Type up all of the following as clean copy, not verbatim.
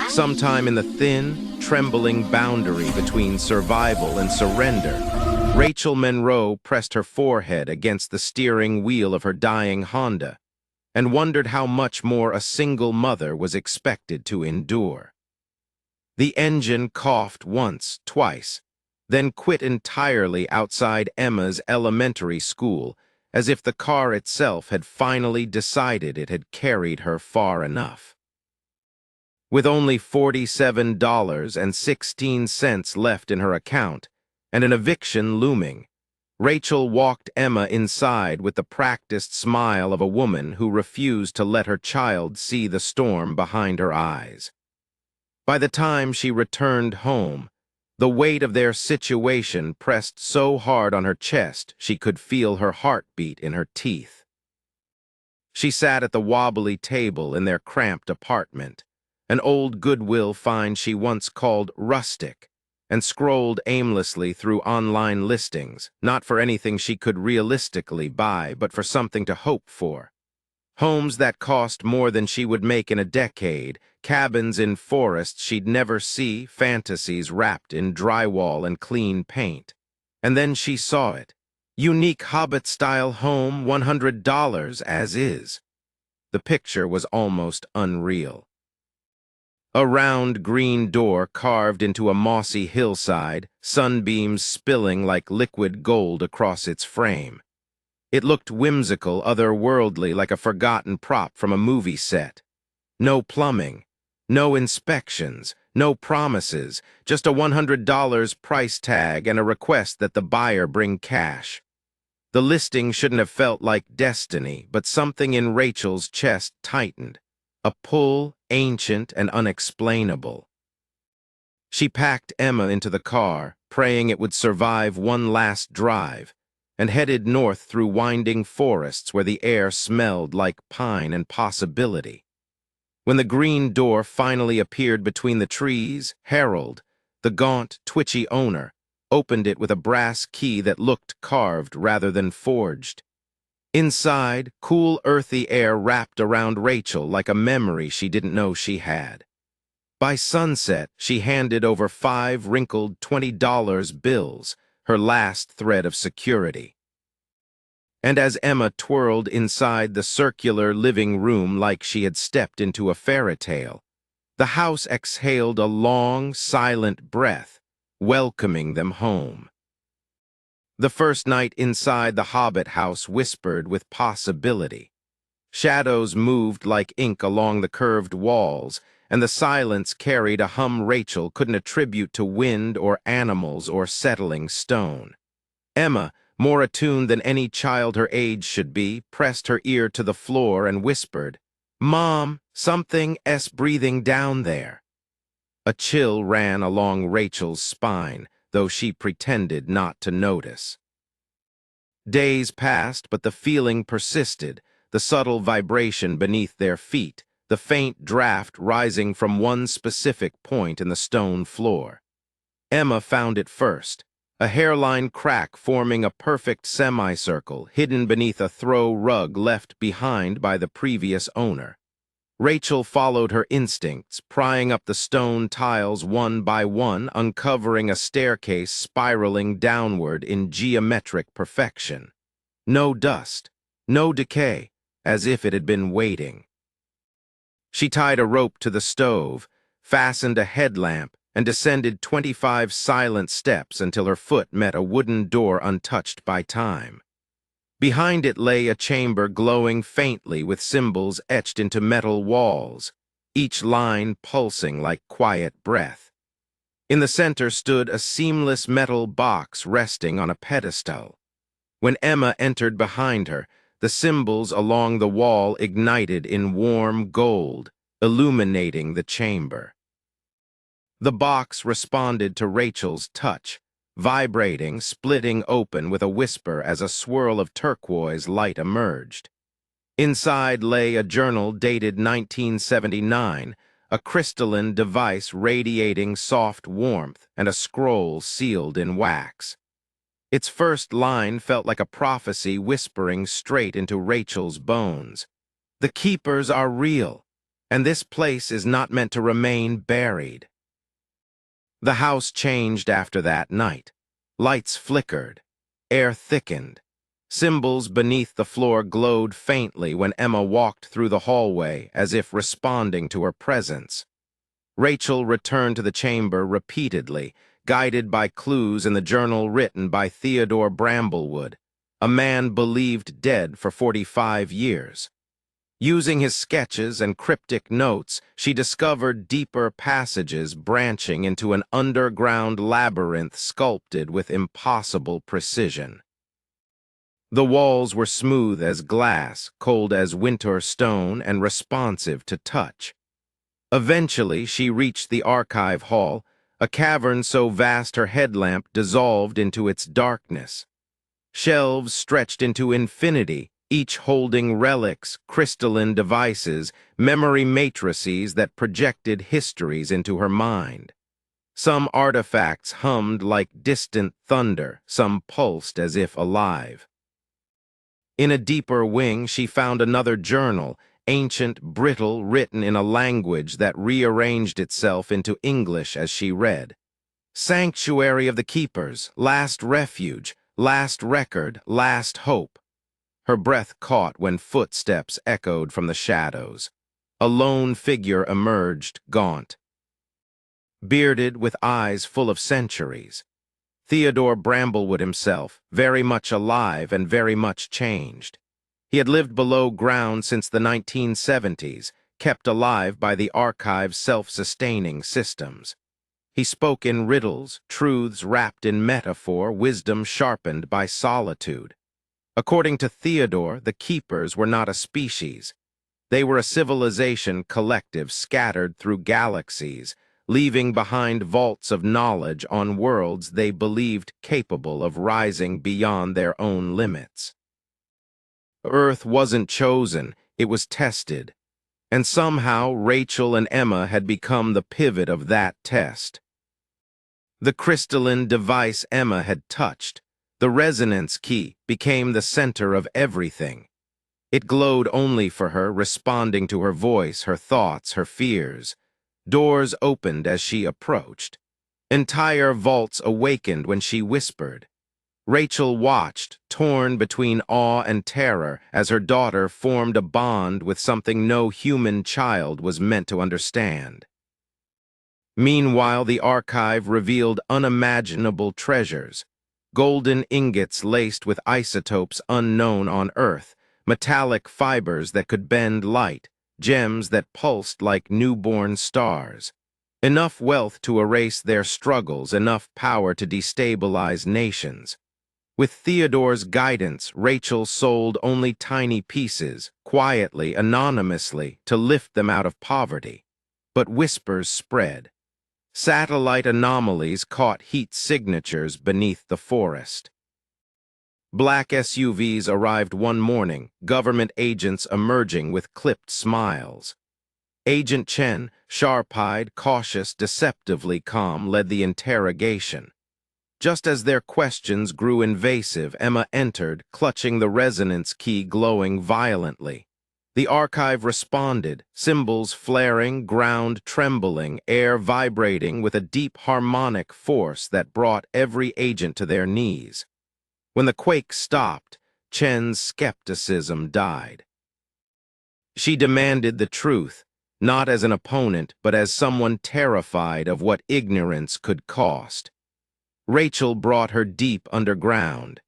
Sometime in the thin, trembling boundary between survival and surrender, Rachel Monroe pressed her forehead against the steering wheel of her dying Honda and wondered how much more a single mother was expected to endure. The engine coughed once, twice, then quit entirely outside Emma's elementary school, as if the car itself had finally decided it had carried her far enough. With only $47.16 left in her account and an eviction looming, Rachel walked Emma inside with the practiced smile of a woman who refused to let her child see the storm behind her eyes. By the time she returned home, the weight of their situation pressed so hard on her chest she could feel her heartbeat in her teeth. She sat at the wobbly table in their cramped apartment, an old Goodwill find she once called rustic, and scrolled aimlessly through online listings, not for anything she could realistically buy, but for something to hope for. Homes that cost more than she would make in a decade, cabins in forests she'd never see, fantasies wrapped in drywall and clean paint. And then she saw it. Unique hobbit-style home, $100 as is. The picture was almost unreal. A round green door carved into a mossy hillside, sunbeams spilling like liquid gold across its frame. It looked whimsical, otherworldly, like a forgotten prop from a movie set. No plumbing, no inspections, no promises, just a $100 price tag and a request that the buyer bring cash. The listing shouldn't have felt like destiny, but something in Rachel's chest tightened. A pull, ancient and unexplainable. She packed Emma into the car, praying it would survive one last drive, and headed north through winding forests where the air smelled like pine and possibility. When the green door finally appeared between the trees, Harold, the gaunt, twitchy owner, opened it with a brass key that looked carved rather than forged. Inside, cool, earthy air wrapped around Rachel like a memory she didn't know she had. By sunset, she handed over 5 wrinkled $20 bills, her last thread of security. And as Emma twirled inside the circular living room like she had stepped into a fairy tale, the house exhaled a long, silent breath, welcoming them home. The first night inside the Hobbit house whispered with possibility. Shadows moved like ink along the curved walls, and the silence carried a hum Rachel couldn't attribute to wind or animals or settling stone. Emma, more attuned than any child her age should be, pressed her ear to the floor and whispered, "Mom, something's breathing down there." A chill ran along Rachel's spine, though she pretended not to notice. Days passed, but the feeling persisted, the subtle vibration beneath their feet, the faint draft rising from one specific point in the stone floor. Emma found it first, a hairline crack forming a perfect semicircle hidden beneath a throw rug left behind by the previous owner. Rachel followed her instincts, prying up the stone tiles one by one, uncovering a staircase spiraling downward in geometric perfection. No dust, no decay, as if it had been waiting. She tied a rope to the stove, fastened a headlamp, and descended 25 silent steps until her foot met a wooden door untouched by time. Behind it lay a chamber glowing faintly with symbols etched into metal walls, each line pulsing like quiet breath. In the center stood a seamless metal box resting on a pedestal. When Emma entered behind her, the symbols along the wall ignited in warm gold, illuminating the chamber. The box responded to Rachel's touch, vibrating, splitting open with a whisper as a swirl of turquoise light emerged. Inside lay a journal dated 1979, a crystalline device radiating soft warmth, and a scroll sealed in wax. Its first line felt like a prophecy whispering straight into Rachel's bones. "The keepers are real. and this place is not meant to remain buried. The house changed after that night. Lights flickered. Air thickened. Symbols beneath the floor glowed faintly when Emma walked through the hallway as if responding to her presence. Rachel returned to the chamber repeatedly, guided by clues in the journal written by Theodore Bramblewood, a man believed dead for 45 years. Using his sketches and cryptic notes, she discovered deeper passages branching into an underground labyrinth sculpted with impossible precision. The walls were smooth as glass, cold as winter stone, and responsive to touch. Eventually, she reached the archive hall, a cavern so vast her headlamp dissolved into its darkness. Shelves stretched into infinity, each holding relics, crystalline devices, memory matrices that projected histories into her mind. Some artifacts hummed like distant thunder, some pulsed as if alive. In a deeper wing, she found another journal, ancient, brittle, written in a language that rearranged itself into English as she read. Sanctuary of the Keepers, last refuge, last record, last hope. Her breath caught when footsteps echoed from the shadows. A lone figure emerged, gaunt, bearded with eyes full of centuries. Theodore Bramblewood himself, very much alive and very much changed. He had lived below ground since the 1970s, kept alive by the archive's self-sustaining systems. He spoke in riddles, truths wrapped in metaphor, wisdom sharpened by solitude. According to Theodore, the Keepers were not a species. They were a civilization collective scattered through galaxies, leaving behind vaults of knowledge on worlds they believed capable of rising beyond their own limits. Earth wasn't chosen, it was tested, and somehow Rachel and Emma had become the pivot of that test. The crystalline device Emma had touched, the resonance key, became the center of everything. It glowed only for her, responding to her voice, her thoughts, her fears. Doors opened as she approached. Entire vaults awakened when she whispered. Rachel watched, torn between awe and terror, as her daughter formed a bond with something no human child was meant to understand. Meanwhile, the archive revealed unimaginable treasures. Golden ingots laced with isotopes unknown on Earth, metallic fibers that could bend light, gems that pulsed like newborn stars. Enough wealth to erase their struggles, enough power to destabilize nations. With Theodore's guidance, Rachel sold only tiny pieces, quietly, anonymously, to lift them out of poverty. But whispers spread. Satellite anomalies caught heat signatures beneath the forest. Black SUVs arrived one morning, government agents emerging with clipped smiles. Agent Chen, sharp-eyed, cautious, deceptively calm, led the interrogation. Just as their questions grew invasive, Emma entered, clutching the resonance key glowing violently. The archive responded, symbols flaring, ground trembling, air vibrating with a deep harmonic force that brought every agent to their knees. When the quake stopped, Chen's skepticism died. She demanded the truth, not as an opponent, but as someone terrified of what ignorance could cost. Rachel brought her deep underground,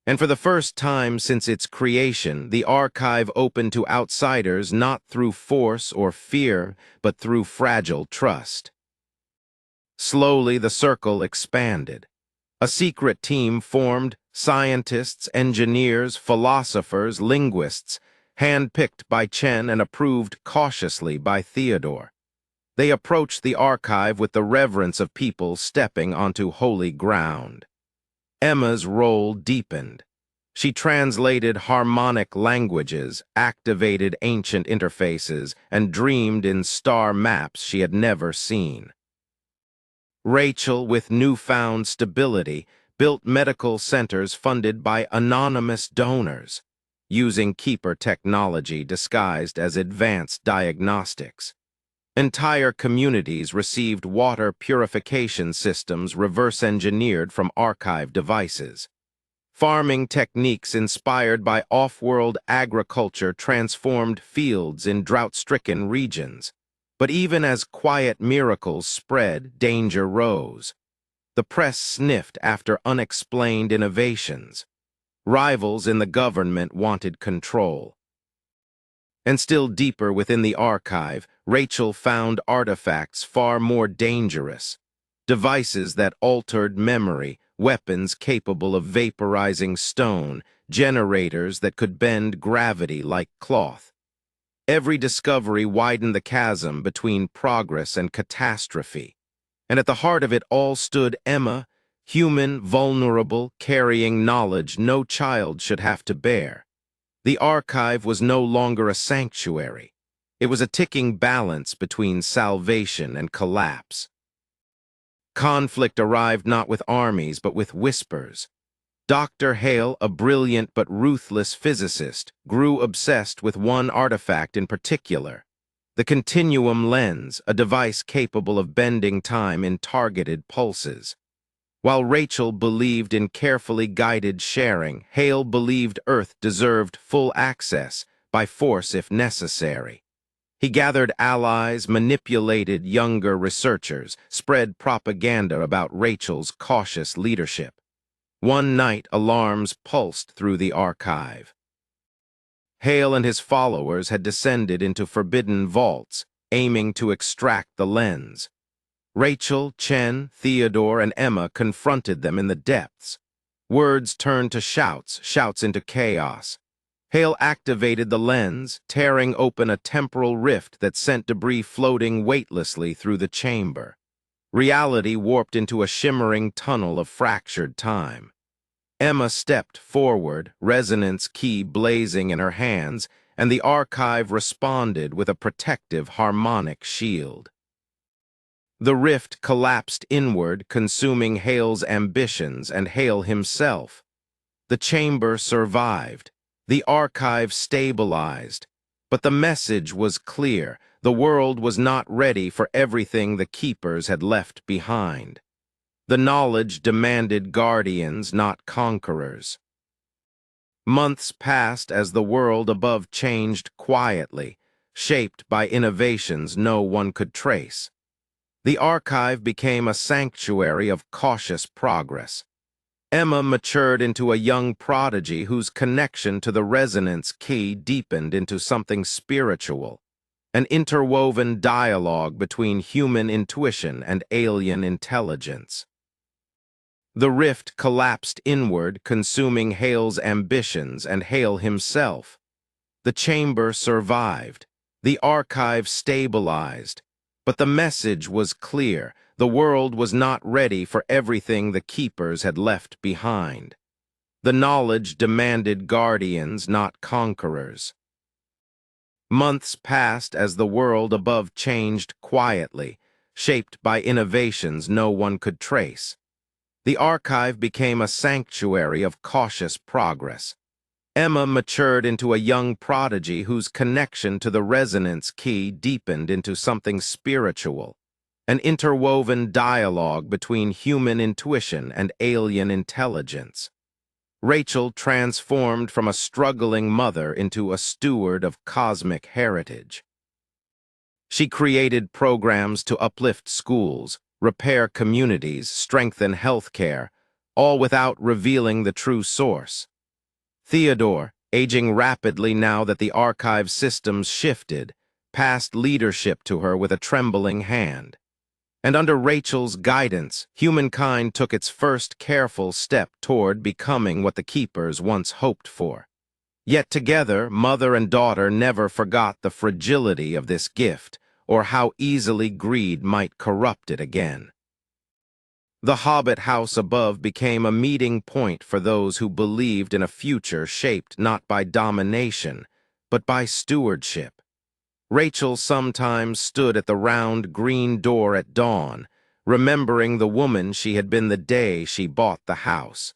and for the first time since its creation, the archive opened to outsiders not through force or fear, but through fragile trust. Slowly, the circle expanded. A secret team formed, scientists, engineers, philosophers, linguists, handpicked by Chen and approved cautiously by Theodore. They approached the archive with the reverence of people stepping onto holy ground. Emma's role deepened. She translated harmonic languages, activated ancient interfaces, and dreamed in star maps she had never seen. Rachel, with newfound stability, built medical centers funded by anonymous donors. using keeper technology disguised as advanced diagnostics. Entire communities received water purification systems reverse-engineered from archive devices. Farming techniques inspired by off-world agriculture transformed fields in drought-stricken regions. But even as quiet miracles spread, danger rose. The press sniffed after unexplained innovations. Rivals in the government wanted control. And still deeper within the archive, Rachel found artifacts far more dangerous. Devices that altered memory, weapons capable of vaporizing stone, generators that could bend gravity like cloth. Every discovery widened the chasm between progress and catastrophe. And at the heart of it all stood Emma, human, vulnerable, carrying knowledge no child should have to bear. The archive was no longer a sanctuary. It was a ticking balance between salvation and collapse. Conflict arrived not with armies, but with whispers. Dr. Hale, a brilliant but ruthless physicist, grew obsessed with one artifact in particular. The continuum lens, a device capable of bending time in targeted pulses. While Rachel believed in carefully guided sharing, Hale believed Earth deserved full access, by force if necessary. He gathered allies, manipulated younger researchers, spread propaganda about Rachel's cautious leadership. One night, alarms pulsed through the archive. Hale and his followers had descended into forbidden vaults, aiming to extract the lens. Rachel, Chen, Theodore, and Emma confronted them in the depths. Words turned to shouts, shouts into chaos. Hale activated the lens, tearing open a temporal rift that sent debris floating weightlessly through the chamber. Reality warped into a shimmering tunnel of fractured time. Emma stepped forward, resonance key blazing in her hands, and the archive responded with a protective harmonic shield. The rift collapsed inward, consuming Hale's ambitions and Hale himself. The chamber survived. The archive stabilized. But the message was clear. The world was not ready for everything the keepers had left behind. The knowledge demanded guardians, not conquerors. Months passed as the world above changed quietly, shaped by innovations no one could trace. The archive became a sanctuary of cautious progress. Emma matured into a young prodigy whose connection to the resonance key deepened into something spiritual, an interwoven dialogue between human intuition and alien intelligence. The rift collapsed inward, consuming Hale's ambitions and Hale himself. The chamber survived. The archive stabilized. But the message was clear. The world was not ready for everything the keepers had left behind. The knowledge demanded guardians, not conquerors. Months passed as the world above changed quietly, shaped by innovations no one could trace. The archive became a sanctuary of cautious progress. Emma matured into a young prodigy whose connection to the resonance key deepened into something spiritual, an interwoven dialogue between human intuition and alien intelligence. Rachel transformed from a struggling mother into a steward of cosmic heritage. She created programs to uplift schools, repair communities, strengthen healthcare, all without revealing the true source. Theodore, aging rapidly now that the archive systems shifted, passed leadership to her with a trembling hand. And under Rachel's guidance, humankind took its first careful step toward becoming what the keepers once hoped for. Yet together, mother and daughter never forgot the fragility of this gift, or how easily greed might corrupt it again. The Hobbit house above became a meeting point for those who believed in a future shaped not by domination, but by stewardship. Rachel sometimes stood at the round green door at dawn, remembering the woman she had been the day she bought the house.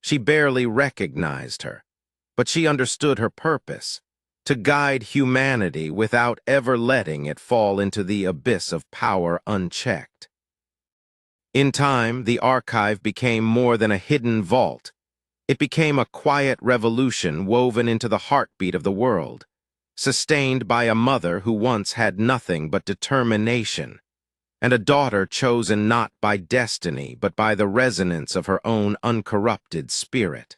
She barely recognized her, but she understood her purpose: to guide humanity without ever letting it fall into the abyss of power unchecked. In time, the archive became more than a hidden vault. It became a quiet revolution woven into the heartbeat of the world, sustained by a mother who once had nothing but determination, and a daughter chosen not by destiny but by the resonance of her own uncorrupted spirit.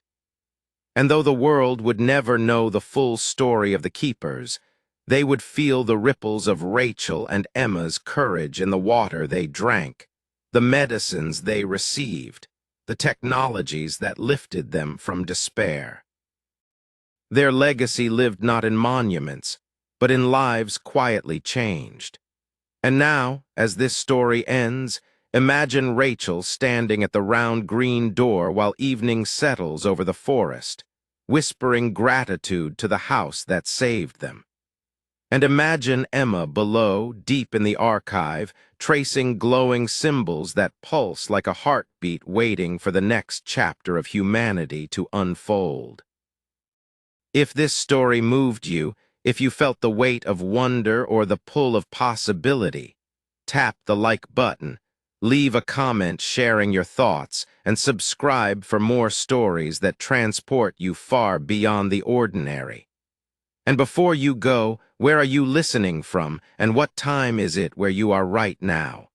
And though the world would never know the full story of the Keepers, they would feel the ripples of Rachel and Emma's courage in the water they drank, the medicines they received, the technologies that lifted them from despair. Their legacy lived not in monuments, but in lives quietly changed. And now, as this story ends, imagine Rachel standing at the round green door while evening settles over the forest, whispering gratitude to the house that saved them. And imagine Emma below, deep in the archive, tracing glowing symbols that pulse like a heartbeat waiting for the next chapter of humanity to unfold. If this story moved you, if you felt the weight of wonder or the pull of possibility, tap the like button, leave a comment sharing your thoughts, and subscribe for more stories that transport you far beyond the ordinary. And before you go, where are you listening from, and what time is it where you are right now?